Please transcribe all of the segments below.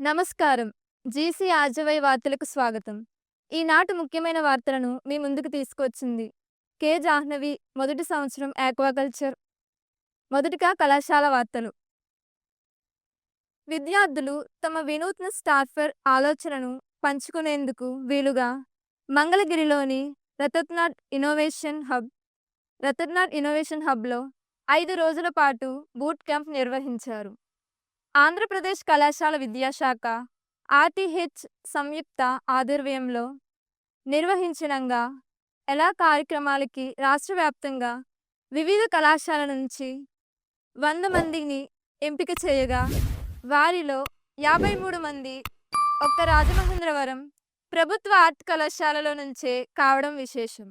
నమస్కారం. జీసీ ఆర్జవై వార్తలకు స్వాగతం. ఈనాటి ముఖ్యమైన వార్తలను మీ ముందుకు తీసుకొచ్చింది కె. జాహ్నవి. మొదటి సంవత్సరం ఆక్వాకల్చర్. మొదటిగా కళాశాల వార్తలు. విద్యార్థులు తమ వినూత్న స్టార్టర్ ఆలోచనను పంచుకునేందుకు వీలుగా మంగళగిరిలోని రతన్నాథ్ ఇన్నోవేషన్ హబ్లో 5 రోజుల పాటు బూట్ క్యాంప్ నిర్వహించారు. ఆంధ్రప్రదేశ్ కళాశాల విద్యాశాఖ ఆర్టీహెచ్ సంయుక్త ఆధ్వర్యంలో నిర్వహించినంగా ఎలా కార్యక్రమాలకి రాష్ట్ర వ్యాప్తంగా వివిధ కళాశాల నుంచి 100 మందిని ఎంపిక చేయగా వారిలో 53 మంది ఒక్క రాజమహేంద్రవరం ప్రభుత్వ ఆర్ట్ కళాశాలలో నుంచే కావడం విశేషం.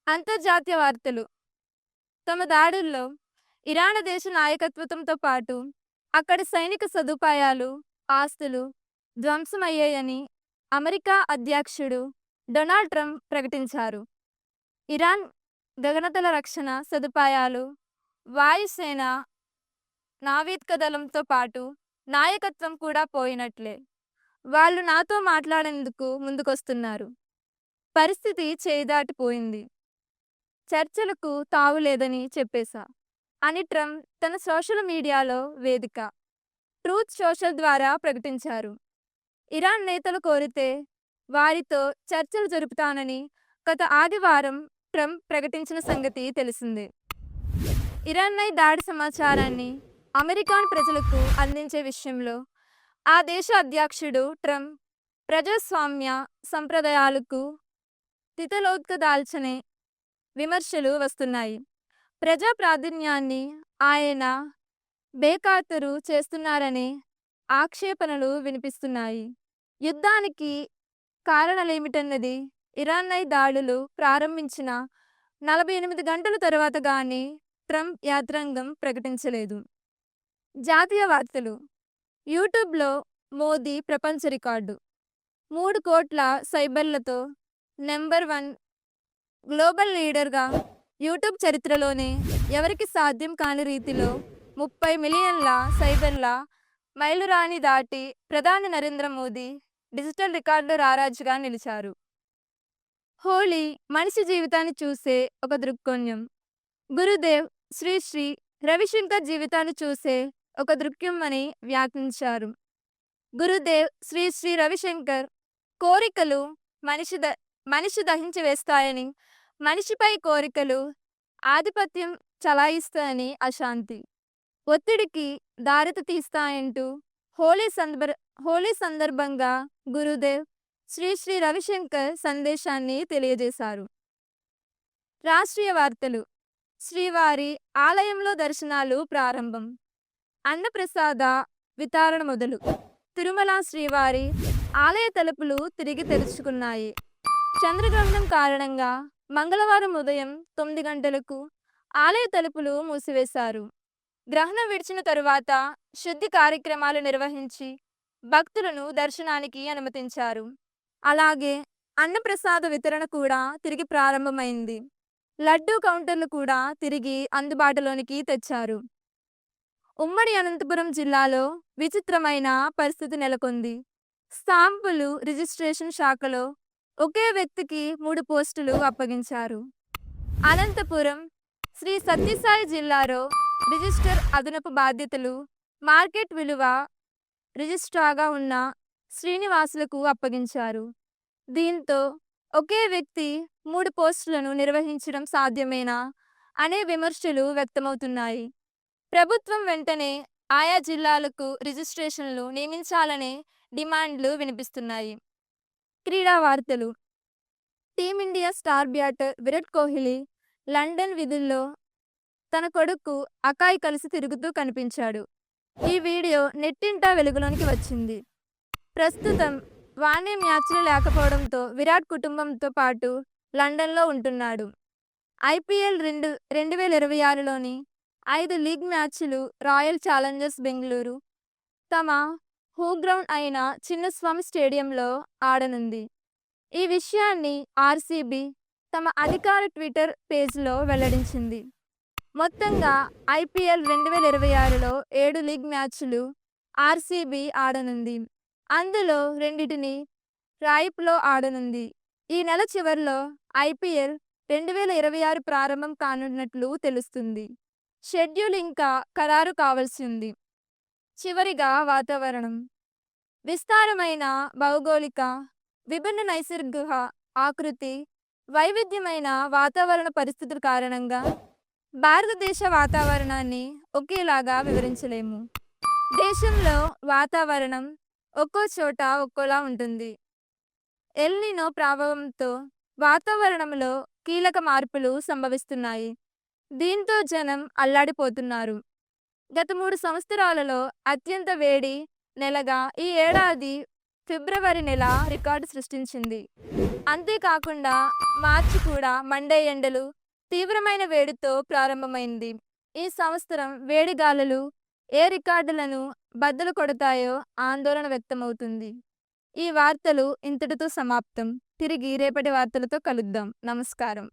అంతర్జాతీయ వార్తలు. తమ దాడుల్లో ఇరాన్ దేశ నాయకత్వంతో పాటు అక్కడి సైనిక సదుపాయాలు, ఆస్తులు ధ్వంసమయ్యాయని అమెరికా అధ్యక్షుడు డొనాల్డ్ ట్రంప్ ప్రకటించారు. ఇరాన్ గగనతల రక్షణ సదుపాయాలు, వాయుసేన, నావికా దళంతో పాటు నాయకత్వం కూడా పోయినట్లే. వాళ్ళు నాతో మాట్లాడేందుకు ముందుకొస్తున్నారు. పరిస్థితి చేయిదాటిపోయింది. చర్చలకు తావులేదని చెప్పేశా అని ట్రంప్ తన సోషల్ మీడియాలో వేదిక ట్రూత్ సోషల్ ద్వారా ప్రకటించారు. ఇరాన్ నేతలు కోరితే వారితో చర్చలు జరుపుతానని గత ఆదివారం ట్రంప్ ప్రకటించిన సంగతి తెలిసిందే. ఇరాన్పై దాడి సమాచారాన్ని అమెరికన్ ప్రజలకు అందించే విషయంలో ఆ దేశ అధ్యక్షుడు ట్రంప్ ప్రజాస్వామ్య సంప్రదాయాలకు తితలోత్కదాల్చనే విమర్శలు వస్తున్నాయి. ప్రజా ప్రాధాన్యాన్ని ఆయన బేఖాతరు చేస్తున్నారనే ఆక్షేపణలు వినిపిస్తున్నాయి. యుద్ధానికి కారణాలేమిటన్నది ఇరాన్పై దాడులు ప్రారంభించిన 48 గంటల తర్వాత గానీ ట్రంప్ యంత్రాంగం ప్రకటించలేదు. జాతీయ వార్తలు. యూట్యూబ్లో మోదీ ప్రపంచ రికార్డు. 3 కోట్ల సబ్స్క్రైబర్లతో నెంబర్ 1 గ్లోబల్ లీడర్గా యూట్యూబ్ చరిత్రలోనే ఎవరికి సాధ్యం కాని రీతిలో 30 మిలియన్ల సబ్స్క్రైబర్ల మైలురాయిని దాటి ప్రధాని నరేంద్ర మోదీ డిజిటల్ రికార్డుల రారాజుగా నిలిచారు. హోలీ మనిషి జీవితాన్ని చూసే ఒక దృక్కోణం. గురుదేవ్ శ్రీ శ్రీ రవిశంకర్ జీవితాన్ని చూసే ఒక దృక్యం అని వ్యాఖ్యానించారు. గురుదేవ్ శ్రీ శ్రీ రవిశంకర్ కోరికలు మనిషి దహించి వేస్తాయని, మనిషిపై కోరికలు ఆధిపత్యం చలాయిస్తాయని, అశాంతి ఒత్తిడికి దారిత తీస్తాయంటూ హోలీ సందర్భంగా గురుదేవ్ శ్రీ శ్రీ రవిశంకర్ సందేశాన్ని తెలియజేశారు. రాష్ట్రీయ వార్తలు. శ్రీవారి ఆలయంలో దర్శనాలు ప్రారంభం. అన్నప్రసాద వితరణ మొదలు. తిరుమల శ్రీవారి ఆలయ తలుపులు తిరిగి తెరుచుకున్నాయి. చంద్రగ్రహణం కారణంగా మంగళవారం ఉదయం 9 గంటలకు ఆలయ తలుపులు మూసివేశారు. గ్రహణం విడిచిన తరువాత శుద్ధి కార్యక్రమాలు నిర్వహించి భక్తులను దర్శనానికి అనుమతించారు. అలాగే అన్నప్రసాద వితరణ కూడా తిరిగి ప్రారంభమైంది. లడ్డూ కౌంటర్లు కూడా తిరిగి అందుబాటులోనికి తెచ్చారు. ఉమ్మడి అనంతపురం జిల్లాలో విచిత్రమైన పరిస్థితి నెలకొంది. స్టాంపులు రిజిస్ట్రేషన్ శాఖలో ఒకే వ్యక్తికి 3 పోస్టులు అప్పగించారు. అనంతపురం శ్రీ సత్యసాయి జిల్లాలో రిజిస్టర్ అదనపు బాధ్యతలు మార్కెట్ విలువ రిజిస్ట్రార్గా ఉన్న శ్రీనివాసులకు అప్పగించారు. దీంతో ఒకే వ్యక్తి 3 పోస్టులను నిర్వహించడం సాధ్యమేనా అనే విమర్శలు వ్యక్తమవుతున్నాయి. ప్రభుత్వం వెంటనే ఆయా జిల్లాలకు రిజిస్ట్రేషన్లు నియమించాలనే డిమాండ్లు వినిపిస్తున్నాయి. క్రీడా వార్తలు. Team India star batter Virat Kohli London విధుల్లో తన కొడుకు అకాయ్ కలిసి తిరుగుతూ కనిపించాడు. ఈ వీడియో నెట్టింట వెలుగులోనికి వచ్చింది. ప్రస్తుతం వాణ్య మ్యాచ్లు లేకపోవడంతో విరాట్ కుటుంబంతో పాటు లండన్లో ఉంటున్నాడు. ఐపీఎల్ 2026లోని 5 లీగ్ మ్యాచ్లు రాయల్ ఛాలెంజర్స్ బెంగళూరు తమ హోమ్గ్రౌండ్ అయిన చిన్నస్వామి స్టేడియంలో ఆడనుంది. ఈ విషయాన్ని ఆర్సీబీ తమ అధికార ట్విట్టర్ పేజ్లో వెల్లడించింది. మొత్తంగా ఐపీఎల్ 2026లో 7 లీగ్ మ్యాచ్లు ఆర్సీబీ ఆడనుంది. అందులో రెండిటిని రాయిప్‌లో ఆడనుంది. ఈ నెల చివర్లో ఐపీఎల్ 2026 ప్రారంభం కానున్నట్లు తెలుస్తుంది. షెడ్యూల్ ఇంకా ఖరారు కావాల్సి ఉంది. చివరిగా వాతావరణం. విస్తారమైన భౌగోళిక, విభిన్న నైసర్గిక ఆకృతి, వైవిధ్యమైన వాతావరణ పరిస్థితుల కారణంగా భారతదేశ వాతావరణాన్ని ఒకేలాగా వివరించలేము. దేశంలో వాతావరణం ఒక్కో చోట ఒక్కోలా ఉంటుంది. ఎల్ నినో ప్రభావంతో వాతావరణంలో కీలక మార్పులు సంభవిస్తున్నాయి. దీంతో జనం అల్లాడిపోతున్నారు. గత 3 సంవత్సరాలలో అత్యంత వేడి నెలగా ఈ ఏడాది ఫిబ్రవరి నెల రికార్డు సృష్టించింది. అంతేకాకుండా మార్చి కూడా మండే ఎండలు, తీవ్రమైన వేడితో ప్రారంభమైంది. ఈ సంవత్సరం వేడి గాలులు ఏ రికార్డులను బద్దలు కొడతాయో ఆందోళన వ్యక్తమవుతుంది. ఈ వార్తలు ఇంతటితో సమాప్తం. తిరిగి రేపటి వార్తలతో కలుద్దాం. నమస్కారం.